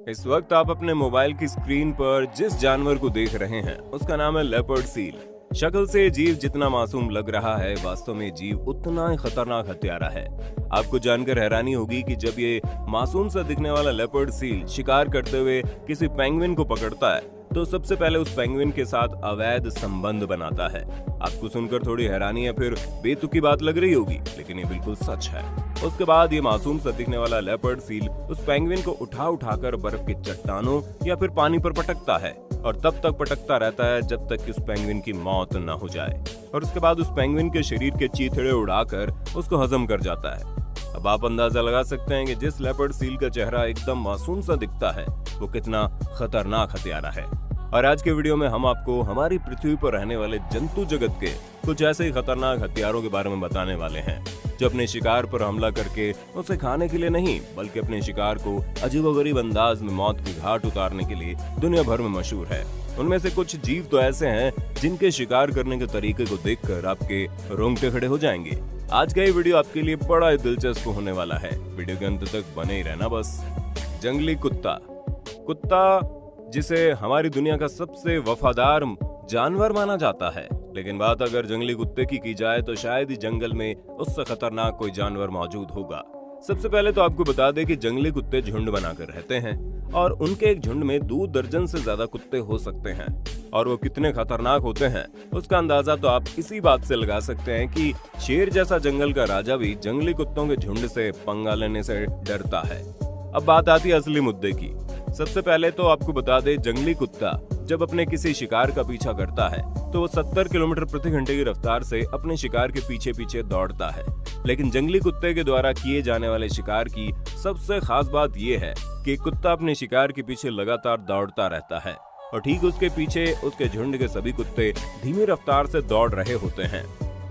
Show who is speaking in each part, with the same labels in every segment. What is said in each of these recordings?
Speaker 1: इस वक्त आप अपने मोबाइल की स्क्रीन पर जिस जानवर को देख रहे हैं उसका नाम है लेपर्ड सील। शक्ल से जीव जितना मासूम लग रहा है, वास्तव में जीव उतना ही खतरनाक हत्यारा है। आपको जानकर हैरानी होगी कि जब ये मासूम सा दिखने वाला लेपर्ड सील शिकार करते हुए किसी पेंगुइन को पकड़ता है तो सबसे पहले उस पेंगुइन के साथ अवैध संबंध बनाता है। आपको सुनकर थोड़ी हैरानी या फिर बेतुकी बात लग रही होगी, लेकिन ये बिल्कुल सच है। उसके बाद ये मासूम सा दिखने वाला लेपर्ड सील उस पेंगुइन को उठाकर बर्फ की चट्टानों या फिर पानी पर पटकता है और तब तक पटकता रहता है जब तक कि उस पेंगुइन की मौत न हो जाए, और उसके बाद उस पेंगुइन के शरीर के चीथड़े उड़ाकर उसको हजम कर जाता है। अब आप अंदाजा लगा सकते हैं कि जिस लेपर्ड सील का चेहरा एकदम मासूम सा दिखता है वो कितना खतरनाक हत्यारा है। और आज के वीडियो में हम आपको हमारी पृथ्वी पर रहने वाले जंतु जगत के कुछ ऐसे ही खतरनाक हथियारों के बारे में बताने वाले हैं जो अपने शिकार पर हमला करके उसे खाने के लिए नहीं बल्कि अपने शिकार को अजीबोगरीब अंदाज में मौत की घाट उतारने के लिए दुनिया भर में मशहूर है। उनमें से कुछ जीव तो ऐसे हैं जिनके शिकार करने के तरीके को देखकर आपके रोंगटे खड़े हो जाएंगे। आज का ये वीडियो आपके लिए बड़ा ही दिलचस्प होने वाला है। वीडियो के अंत तक बने ही रहना बस। जंगली कुत्ता। कुत्ता जिसे हमारी दुनिया का सबसे वफादार जानवर माना जाता है, लेकिन बात अगर जंगली कुत्ते की जाए तो शायद ही जंगल में उससे खतरनाक कोई जानवर मौजूद होगा। सबसे पहले तो आपको बता दें कि जंगली कुत्ते झुंड बनाकर रहते हैं और उनके एक झुंड में 2 दर्जन से ज्यादा कुत्ते हो सकते हैं। और वो कितने खतरनाक होते हैं उसका अंदाजा तो आप इसी बात से लगा सकते हैं कि शेर जैसा जंगल का राजा भी जंगली कुत्तों के झुंड से पंगा लेने से डरता है। अब बात आती है असली मुद्दे की। सबसे पहले तो आपको बता दें, जंगली कुत्ता जब अपने किसी शिकार का पीछा करता है तो वो 70 किलोमीटर प्रति घंटे की रफ्तार से अपने शिकार के पीछे पीछे दौड़ता है। लेकिन जंगली कुत्ते के द्वारा किए जाने वाले शिकार की सबसे खास बात ये है कि कुत्ता अपने शिकार के पीछे लगातार दौड़ता रहता है और ठीक उसके पीछे उसके झुंड के सभी कुत्ते धीमी रफ्तार से दौड़ रहे होते हैं।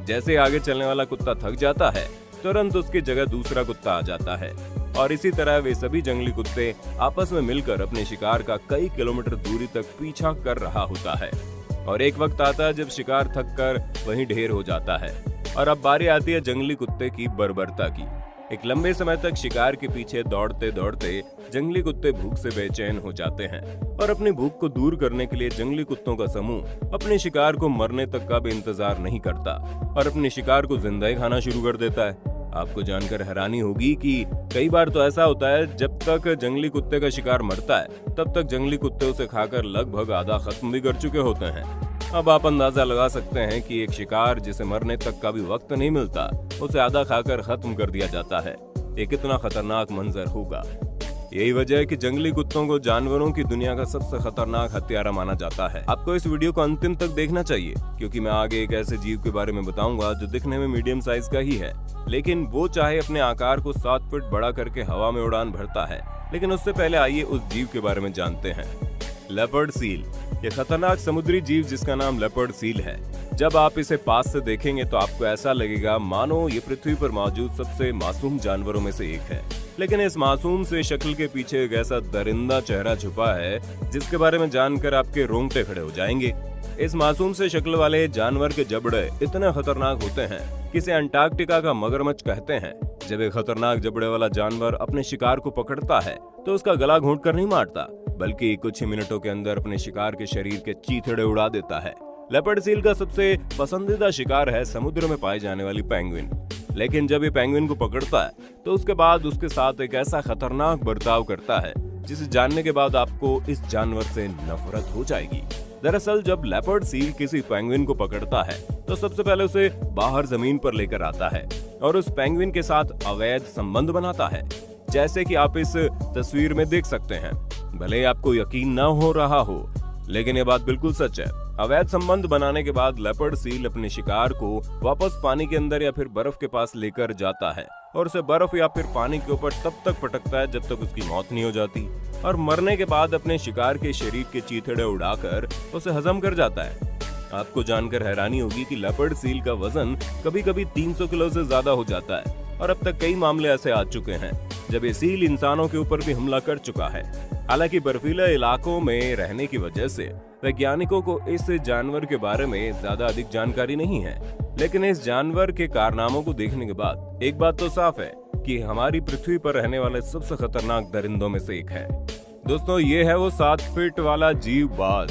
Speaker 1: जैसे आगे चलने वाला कुत्ता थक जाता है, तुरंत उसकी जगह दूसरा कुत्ता आ जाता है और इसी तरह वे सभी जंगली कुत्ते आपस में मिलकर अपने शिकार का कई किलोमीटर दूरी तक पीछा कर रहा होता है। और एक वक्त आता है जब शिकार थक कर वहीं ढेर हो जाता है। और अब बारी आती है जंगली कुत्ते की बर्बरता की। एक लंबे समय तक शिकार के पीछे दौड़ते दौड़ते जंगली कुत्ते भूख से बेचैन हो जाते हैं और अपनी भूख को दूर करने के लिए जंगली कुत्तों का समूह अपने शिकार को मरने तक का भी इंतजार नहीं करता और अपने शिकार को जिंदा ही खाना शुरू कर देता है। आपको जानकर हैरानी होगी कि कई बार तो ऐसा होता है जब तक जंगली कुत्ते का शिकार मरता है तब तक जंगली कुत्ते उसे खाकर लगभग आधा खत्म भी कर चुके होते हैं। अब आप अंदाजा लगा सकते हैं कि एक शिकार जिसे मरने तक का भी वक्त नहीं मिलता उसे आधा खाकर खत्म कर दिया जाता है। ये कितना खतरनाक मंजर होगा। यही वजह है कि जंगली कुत्तों को जानवरों की दुनिया का सबसे खतरनाक हत्यारा माना जाता है। आपको इस वीडियो को अंतिम तक देखना चाहिए क्योंकि मैं आगे एक ऐसे जीव के बारे में बताऊंगा जो दिखने में मीडियम साइज का ही है, लेकिन वो चाहे अपने आकार को 7 फीट बड़ा करके हवा में उड़ान भरता है। लेकिन उससे पहले आइए उस जीव के बारे में जानते हैं। Leopard seal. ये खतरनाक समुद्री जीव जिसका नाम लेपर्ड सील है, जब आप इसे पास से देखेंगे तो आपको ऐसा लगेगा मानो ये पृथ्वी पर मौजूद सबसे मासूम जानवरों में से एक है। लेकिन इस मासूम से शक्ल के पीछे एक ऐसा दरिंदा चेहरा छुपा है जिसके बारे में जानकर आपके रोंगटे खड़े हो जाएंगे। इस मासूम से शक्ल वाले जानवर के जबड़े इतने खतरनाक होते हैं कि इसे अंटार्कटिका का मगरमच्छ कहते हैं। जब एक खतरनाक जबड़े वाला जानवर अपने शिकार को पकड़ता है तो उसका गला घोंट कर नहीं मारता, बल्कि कुछ ही मिनटों के अंदर अपने शिकार के शरीर के चीथड़े उड़ा देता है। लेपर्ड सील का सबसे पसंदीदा शिकार है समुद्र में पाई जाने वाली पेंगुइन। लेकिन जब ये पेंगुइन को पकड़ता है तो उसके बाद उसके साथ एक ऐसा खतरनाक बर्ताव करता है जिसे जानने के बाद आपको इस जानवर से नफरत हो जाएगी। दरअसल जब लेपर्ड सील किसी पेंगुइन को पकड़ता है तो सबसे पहले उसे बाहर जमीन पर लेकर आता है और उस पेंगुइन के साथ अवैध संबंध बनाता है, जैसे कि आप इस तस्वीर में देख सकते हैं। भले आपको यकीन न हो रहा हो, लेकिन ये बात बिल्कुल सच है। अवैध संबंध बनाने के बाद लेपर्ड सील अपने शिकार को वापस पानी के अंदर या फिर बर्फ के पास लेकर जाता है और उसे बर्फ या फिर पानी के ऊपर तब तक पटकता है जब तक उसकी मौत नहीं हो जाती, और मरने के बाद अपने शिकार के शरीर के चीथड़े उड़ाकर उसे हजम कर जाता है। आपको जानकर हैरानी होगी कि लेपर्ड सील का वजन कभी कभी 300 किलो से ज्यादा हो जाता है और अब तक कई मामले ऐसे आ चुके हैं जब ये सील इंसानों के ऊपर भी हमला कर चुका है। हालांकि बर्फीले इलाकों में रहने की वजह से वैज्ञानिकों को इस जानवर के बारे में ज्यादा अधिक जानकारी नहीं है, लेकिन इस जानवर के कारनामों को देखने के बाद एक बात तो साफ है कि हमारी पृथ्वी पर रहने वाले सबसे खतरनाक दरिंदों में से एक है। दोस्तों ये है वो 7 फीट वाला जीव बाज।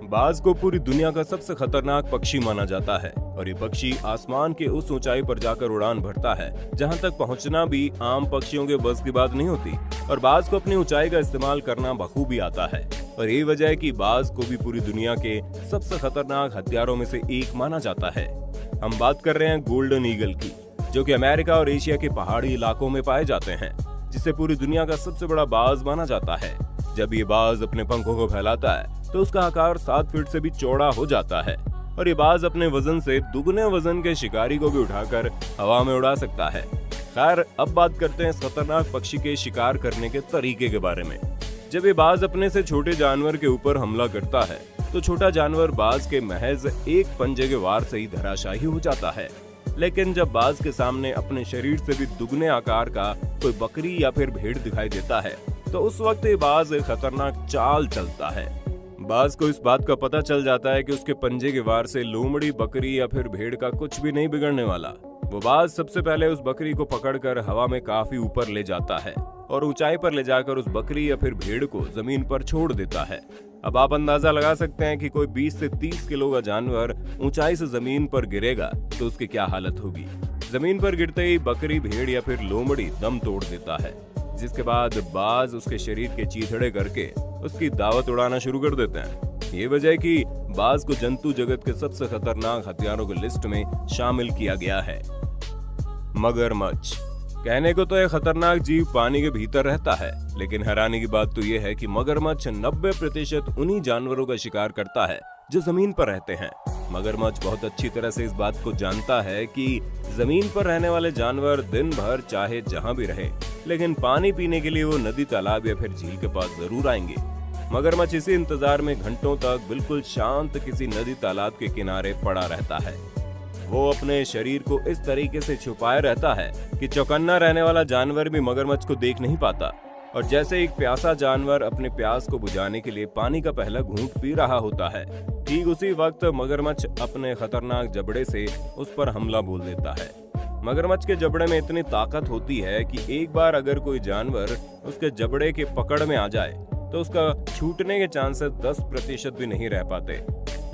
Speaker 1: बाज को पूरी दुनिया का सबसे खतरनाक पक्षी माना जाता है और ये पक्षी आसमान के उस ऊंचाई पर जाकर उड़ान भरता है जहां तक पहुंचना भी आम पक्षियों के बस की बात नहीं होती। और बाज को अपनी ऊंचाई का इस्तेमाल करना बखूबी आता है और यही वजह है कि बाज को भी पूरी दुनिया के सबसे खतरनाक हथियारों में से एक माना जाता है। हम बात कर रहे हैं गोल्डन ईगल की, जो कि अमेरिका और एशिया के पहाड़ी इलाकों में पाए जाते हैं, जिसे पूरी दुनिया का सबसे बड़ा बाज माना जाता है। जब ये बाज अपने पंखों को फैलाता है तो उसका आकार 7 फीट से भी चौड़ा हो जाता है और ये बाज अपने वजन से दुगने वजन के शिकारी को भी उठाकर हवा में उड़ा सकता है। खैर, अब बात करते हैं इस खतरनाक पक्षी के शिकार करने के तरीके के बारे में। जब ये बाज अपने से छोटे जानवर के ऊपर हमला करता है तो छोटा जानवर बाज के महज एक पंजे के वार से ही धराशायी हो जाता है। लेकिन जब बाज के सामने अपने शरीर से भी दुगने आकार का कोई बकरी या फिर भेड़ दिखाई देता है तो उस वक्त ये बाज एक खतरनाक चाल चलता है। बाज को इस बात का पता चल जाता है कि उसके पंजे के वार से लोमड़ी, बकरी या फिर भेड़ का कुछ भी नहीं बिगड़ने वाला। वो बाज सबसे पहले उस बकरी को पकड़कर हवा में काफी ऊपर ले जाता है और ऊंचाई पर ले जाकर उस बकरी या फिर भेड़ को जमीन पर छोड़ देता है। अब आप अंदाजा लगा सकते हैं कि कोई 20 से 30 किलो का जानवर ऊंचाई से जमीन पर गिरेगा तो उसकी क्या हालत होगी। जमीन पर गिरते ही बकरी, भेड़ या फिर लोमड़ी दम तोड़ देता है, जिसके बाद बाज उसके शरीर के चीथड़े करके उसकी दावत उड़ाना शुरू कर देते हैं। ये वजह है कि बाज को जंतु जगत के सबसे खतरनाक हथियारों की लिस्ट में शामिल किया गया है। मगरमच्छ। कहने को तो यह खतरनाक जीव पानी के भीतर रहता है, लेकिन हैरानी की बात तो यह है कि मगरमच्छ 90% उन्हीं जानवरों का शिकार करता है जो जमीन पर रहते हैं। मगरमच्छ बहुत अच्छी तरह से इस बात को जानता है कि जमीन पर रहने वाले जानवर दिन भर चाहे जहां भी रहे, लेकिन पानी पीने के लिए वो नदी, तालाब या फिर झील के पास जरूर आएंगे। मगरमच्छ इसी इंतजार में घंटों तक बिल्कुल शांत किसी नदी, तालाब के किनारे पड़ा रहता है। वो अपने शरीर को इस तरीके से छुपाए रहता है कि चौकन्ना रहने वाला जानवर भी मगरमच्छ को देख नहीं पाता। और जैसे एक प्यासा जानवर अपने प्यास को बुझाने के लिए पानी का पहला घूंट पी रहा होता है, ठीक उसी वक्त मगरमच्छ अपने खतरनाक जबड़े से उस पर हमला बोल देता है। मगरमच्छ के जबड़े में इतनी ताकत होती है कि एक बार अगर कोई जानवर उसके जबड़े के पकड़ में आ जाए तो उसका छूटने के चांसेस 10% भी नहीं रह पाते।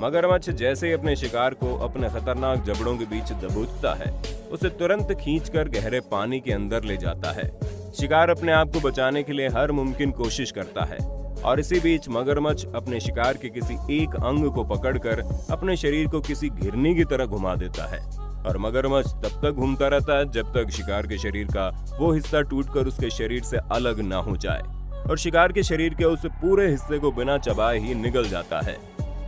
Speaker 1: मगरमच्छ जैसे ही अपने शिकार को अपने खतरनाक जबड़ों के बीच दबोचता है, उसे तुरंत खींचकर गहरे पानी के अंदर ले जाता है। शिकार अपने आप को बचाने के लिए हर मुमकिन कोशिश करता है और इसी बीच मगरमच्छ अपने शिकार के किसी एक अंग को पकड़कर अपने शरीर को किसी घिरनी की तरह घुमा देता है और मगरमच्छ तब तक घूमता रहता है जब तक शिकार के शरीर का वो हिस्सा टूटकर उसके शरीर से अलग ना हो जाए और शिकार के शरीर के उस पूरे हिस्से को बिना चबाए ही निगल जाता है।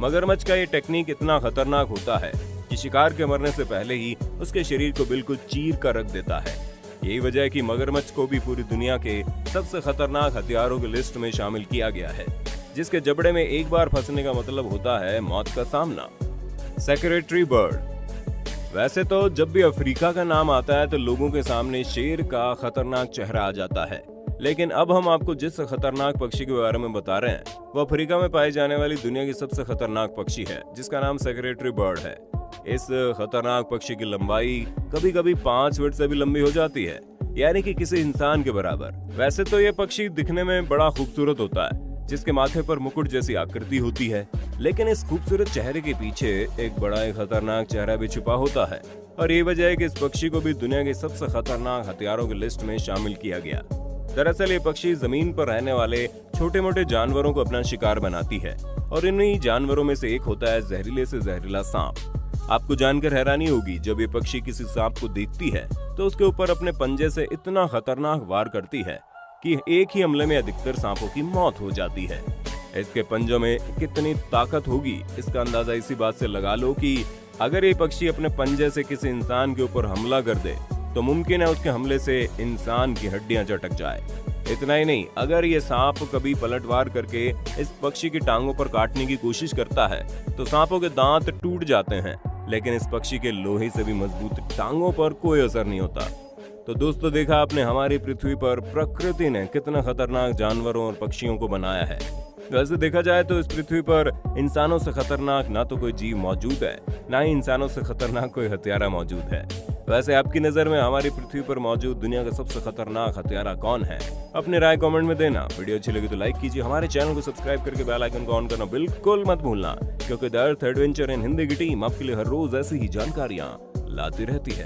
Speaker 1: मगरमच्छ का ये टेक्निक इतना खतरनाक होता है कि शिकार के मरने से पहले ही उसके शरीर को बिल्कुल चीर कर रख देता है। यही वजह है कि मगरमच्छ को भी पूरी दुनिया के सबसे खतरनाक हथियारों की लिस्ट में शामिल किया गया है, जिसके जबड़े में एक बार फंसने का मतलब होता है मौत का सामना। Secretary bird. वैसे तो जब भी अफ्रीका का नाम आता है तो लोगों के सामने शेर का खतरनाक चेहरा आ जाता है, लेकिन अब हम आपको जिस खतरनाक पक्षी के बारे में बता रहे हैं वो अफ्रीका में पाई जाने वाली दुनिया की सबसे खतरनाक पक्षी है, जिसका नाम सेक्रेटरी बर्ड है। इस खतरनाक पक्षी की लंबाई कभी कभी 5 फीट से भी लंबी हो जाती है, यानी कि किसी इंसान के बराबर। वैसे तो ये पक्षी दिखने में बड़ा खूबसूरत होता है, जिसके माथे पर मुकुट जैसी आकृति होती है, लेकिन इस खूबसूरत चेहरे के पीछे एक बड़ा ही खतरनाक चेहरा भी छुपा होता है और ये वजह है कि इस पक्षी को भी दुनिया के सबसे खतरनाक हथियारों की लिस्ट में शामिल किया गया। दरअसल ये पक्षी जमीन पर रहने वाले छोटे मोटे जानवरों को अपना शिकार बनाती है और इन्हीं जानवरों में से एक होता है जहरीले से जहरीला सांप। आपको जानकर हैरानी होगी, जब ये पक्षी किसी सांप को देखती है तो उसके ऊपर अपने पंजे से इतना खतरनाक वार करती है कि एक ही हमले में अधिकतर सांपों की मौत हो जाती है। इसके पंजों में कितनी ताकत होगी इसका अंदाजा इसी बात से लगा लो कि अगर ये पक्षी अपने पंजे से किसी इंसान के ऊपर हमला कर दे तो मुमकिन है उसके हमले से इंसान की हड्डियां चटक जाए। इतना ही नहीं, अगर ये सांप कभी पलटवार करके इस पक्षी की टांगों पर काटने की कोशिश करता है तो सांपों के दांत टूट जाते हैं, लेकिन इस पक्षी के लोहे से भी मजबूत टांगों पर कोई असर नहीं होता। तो दोस्तों, देखा आपने हमारी पृथ्वी पर प्रकृति ने कितना खतरनाक जानवरों और पक्षियों को बनाया है। वैसे देखा जाए तो इस पृथ्वी पर इंसानों से खतरनाक ना तो कोई जीव मौजूद है, ना ही इंसानों से खतरनाक कोई हत्यारा मौजूद है। वैसे आपकी नजर में हमारी पृथ्वी पर मौजूद दुनिया का सबसे खतरनाक हत्यारा कौन है? अपनी राय कमेंट में देना। वीडियो अच्छी लगी तो लाइक कीजिए, हमारे चैनल को सब्सक्राइब करके बेल आइकन को ऑन करना बिल्कुल मत भूलना, क्योंकि the earth adventure in Hindi की टीम आपके लिए हर रोज ऐसी ही जानकारियां लाती रहती है।